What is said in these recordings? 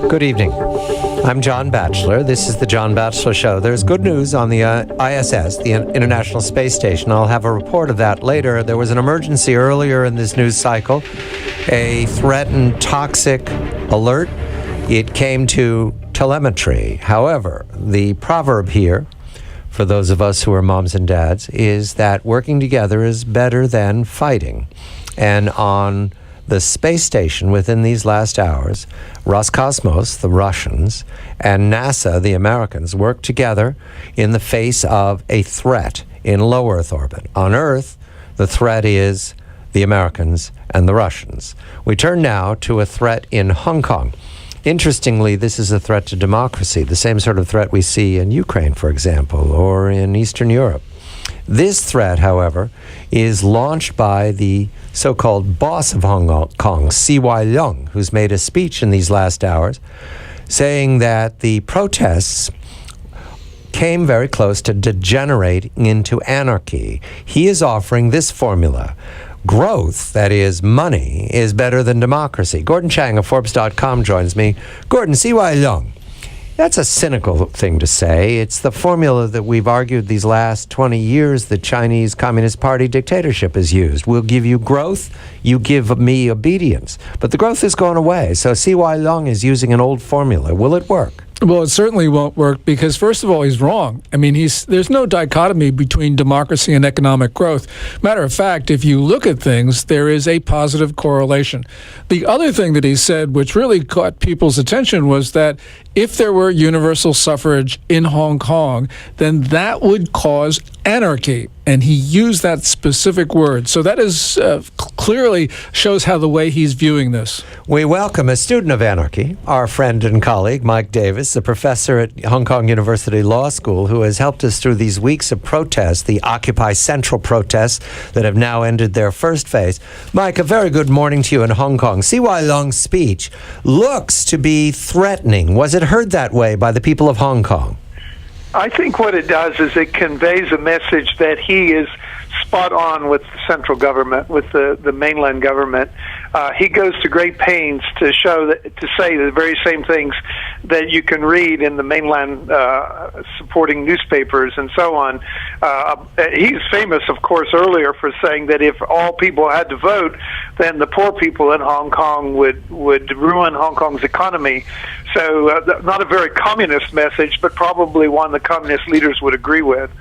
Good evening. I'm John Batchelor. This is the John Batchelor Show. There's good news on the ISS, the International Space Station. I'll have a report of that later. There was an emergency earlier in this news cycle, a threatened toxic alert. It came to telemetry. However, the proverb here, for those of us who are moms and dads, is that working together is better than fighting. And on the space station within these last hours, Roscosmos, the Russians, and NASA, the Americans, worked together in the face of a threat in low Earth orbit. On Earth, the threat is the Americans and the Russians. We turn now to a threat in Hong Kong. Interestingly, this is a threat to democracy, the same sort of threat we see in Ukraine, for example, or in Eastern Europe. This threat, however, is launched by the so-called boss of Hong Kong, C.Y. Leung, who's made a speech in these last hours, saying that the protests came very close to degenerating into anarchy. He is offering this formula. Growth, that is money, is better than democracy. Gordon Chang of Forbes.com joins me. Gordon, C.Y. Leung. That's a cynical thing to say. It's the formula that we've argued these last 20 years the Chinese Communist Party dictatorship has used. We'll give you growth, you give me obedience. But the growth is going away. So C.Y. Leung is using an old formula. Will it work? Well, it certainly won't work because, first of all, he's wrong. I mean, there's no dichotomy between democracy and economic growth. Matter of fact, if you look at things, there is a positive correlation. The other thing that he said, which really caught people's attention, was that if there were universal suffrage in Hong Kong, then that would cause anarchy. And he used that specific word. So that is clearly shows how the way he's viewing this. We welcome a student of anarchy, our friend and colleague, Mike Davis, a professor at Hong Kong University Law School, who has helped us through these weeks of protests, the Occupy Central protests that have now ended their first phase. Mike, a very good morning to you in Hong Kong. C.Y. Leung's speech looks to be threatening. Was it heard that way by the people of Hong Kong? I think what it does is it conveys a message that he is spot on with the central government, with the mainland government. He goes to great pains to say the very same things that you can read in the mainland supporting newspapers and so on. He's famous, of course, earlier for saying that if all people had to vote, then the poor people in Hong Kong would ruin Hong Kong's economy. So not a very communist message, but probably one the communist leaders would agree with.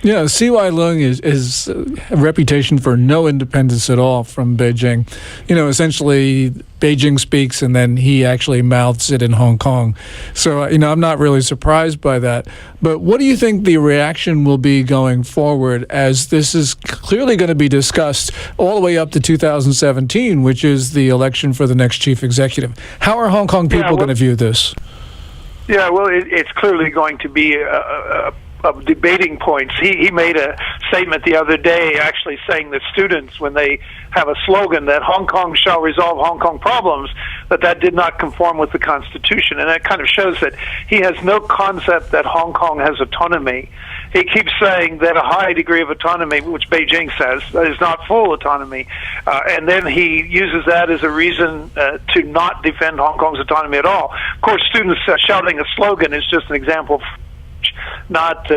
Yeah, C.Y. Leung is a reputation for no independence at all from Beijing. You know, essentially, Beijing speaks and then he actually mouths it in Hong Kong. So, I'm not really surprised by that. But what do you think the reaction will be going forward, as this is clearly going to be discussed all the way up to 2017, which is the election for the next chief executive? How are Hong Kong people going to view this? Yeah, well, it's clearly going to be of debating points. He made a statement the other day actually saying that students, when they have a slogan that Hong Kong shall resolve Hong Kong problems, that did not conform with the Constitution. And that kind of shows that he has no concept that Hong Kong has autonomy. He keeps saying that a high degree of autonomy, which Beijing says, is not full autonomy. And then he uses that as a reason to not defend Hong Kong's autonomy at all. Of course, students shouting a slogan is just an example of not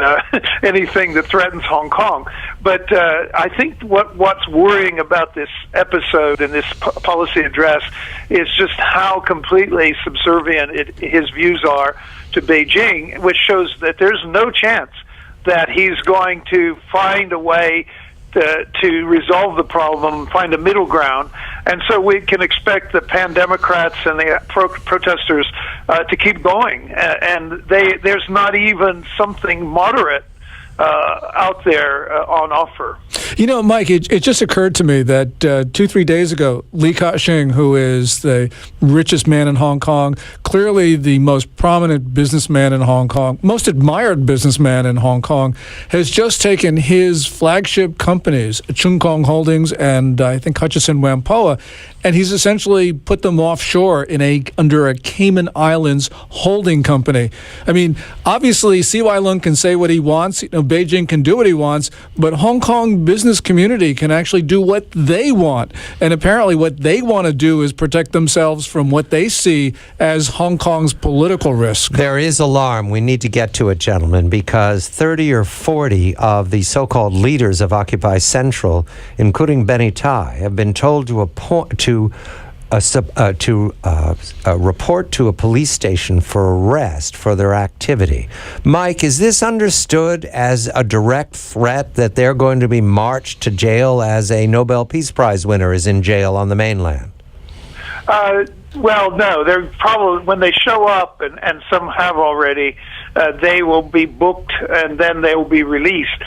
anything that threatens Hong Kong. But I think what's worrying about this episode and this policy address is just how completely subservient his views are to Beijing, which shows that there's no chance that he's going to find a way to resolve the problem, find a middle ground. And so we can expect the pan-Democrats and the protesters to keep going. And there's not even something moderate out there on offer. Mike, it just occurred to me that 2-3 days ago, Li Ka-shing, who is the richest man in Hong Kong, clearly the most prominent businessman in Hong Kong, most admired businessman in Hong Kong, has just taken his flagship companies, Chung Kong Holdings and I think Hutchison Whampoa, and he's essentially put them offshore under a Cayman Islands holding company. I mean, obviously, C.Y. Leung can say what he wants. Beijing can do what he wants, but Hong Kong business business community can actually do what they want. And apparently what they want to do is protect themselves from what they see as Hong Kong's political risk. There is alarm. We need to get to it, gentlemen, because 30 or 40 of the so-called leaders of Occupy Central, including Benny Tai, have been told to report to a police station for arrest for their activity. Mike, is this understood as a direct threat that they're going to be marched to jail as a Nobel Peace Prize winner is in jail on the mainland? Well, no. They're probably, when they show up, and some have already, they will be booked and then they will be released.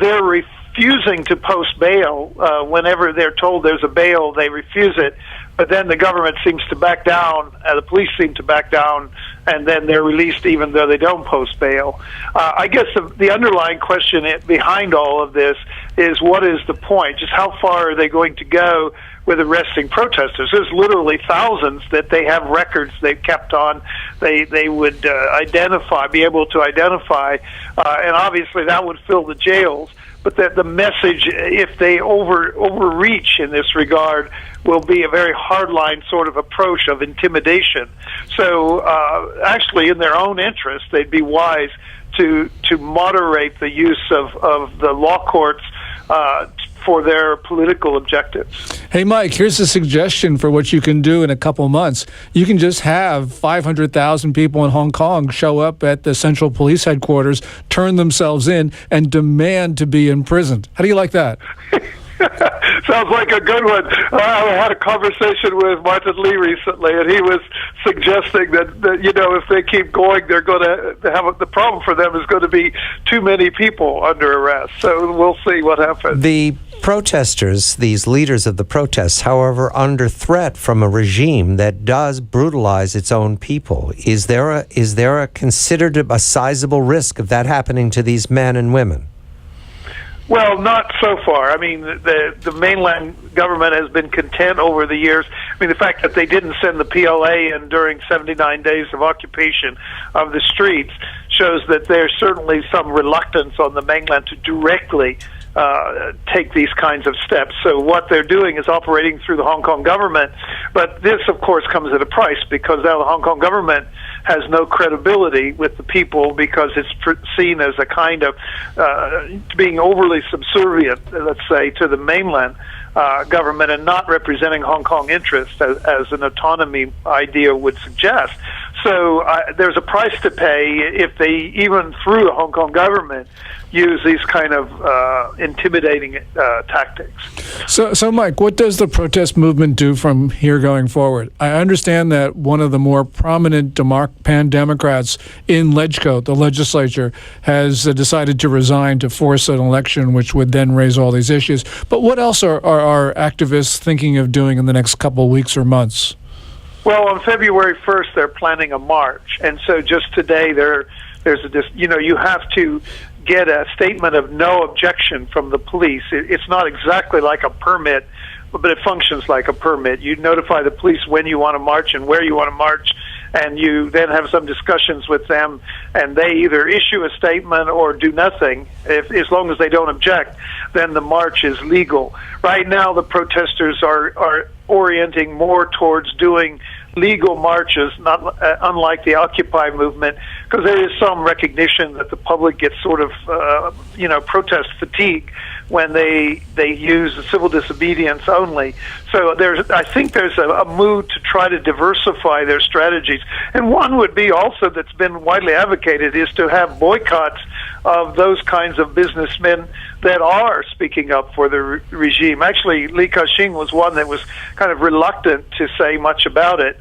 They're refusing to post bail. Whenever they're told there's a bail, they refuse it. But then the government seems to back down, the police seem to back down, and then they're released even though they don't post bail. I guess the underlying question behind all of this is, what is the point? Just how far are they going to go with arresting protesters? There's literally thousands that they have records they've kept on. They would be able to identify, and obviously that would fill the jails. But that the message, if they overreach in this regard, will be a very hardline sort of approach of intimidation. So actually, in their own interest, they'd be wise to moderate the use of the law courts for their political objectives. Hey, Mike, here's a suggestion for what you can do in a couple months. You can just have 500,000 people in Hong Kong show up at the Central Police Headquarters, turn themselves in, and demand to be imprisoned. How do you like that? Sounds like a good one. I had a conversation with Martin Lee recently, and he was suggesting that if they keep going, they're going to have the problem for them is going to be too many people under arrest. So we'll see what happens. The protesters, these leaders of the protests, however, under threat from a regime that does brutalize its own people. Is there a considered a sizable risk of that happening to these men and women? Well, not so far. I mean, the mainland government has been content over the years. I mean, the fact that they didn't send the PLA in during 79 days of occupation of the streets shows that there's certainly some reluctance on the mainland to directly take these kinds of steps. So what they're doing is operating through the Hong Kong government. But this, of course, comes at a price, because now the Hong Kong government has no credibility with the people, because it's seen as a kind of being overly subservient, let's say, to the mainland government and not representing Hong Kong interests as an autonomy idea would suggest. So there's a price to pay if they, even through the Hong Kong government, use these kind of intimidating tactics. So, Mike, what does the protest movement do from here going forward? I understand that one of the more prominent pan-Democrats in Ledgecote, the legislature, has decided to resign to force an election, which would then raise all these issues. But what else are activists thinking of doing in the next couple of weeks or months? Well, on February 1st, they're planning a march. And so just today, you have to get a statement of no objection from the police. It's not exactly like a permit, but it functions like a permit. You notify the police when you want to march and where you want to march, and you then have some discussions with them, and they either issue a statement or do nothing. As long as they don't object, then the march is legal. Right now, the protesters are orienting more towards doing legal marches, not unlike the Occupy movement, because there is some recognition that the public gets sort of, protest fatigue when they use civil disobedience only. So I think there's a mood to try to diversify their strategies. And one would be also, that's been widely advocated, is to have boycotts of those kinds of businessmen that are speaking up for the regime. Actually, Li Ka-shing was one that was kind of reluctant to say much about it.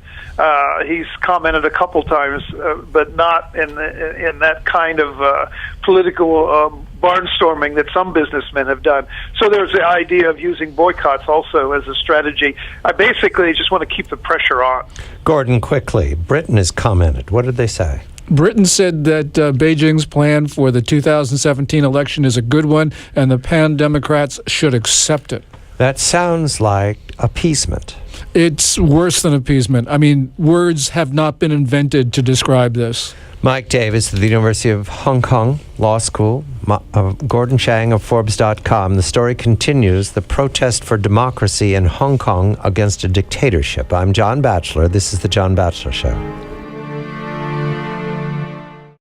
He's commented a couple times, but not in that kind of political barnstorming that some businessmen have done. So there's the idea of using boycotts also as a strategy. I basically just want to keep the pressure on. Gordon, quickly, Britain has commented. What did they say? Britain said that Beijing's plan for the 2017 election is a good one, and the pan-Democrats should accept it. That sounds like appeasement. It's worse than appeasement. I mean, words have not been invented to describe this. Mike Davis of the University of Hong Kong Law School, Gordon Chang of Forbes.com. The story continues: the protest for democracy in Hong Kong against a dictatorship. I'm John Batchelor. This is The John Batchelor Show.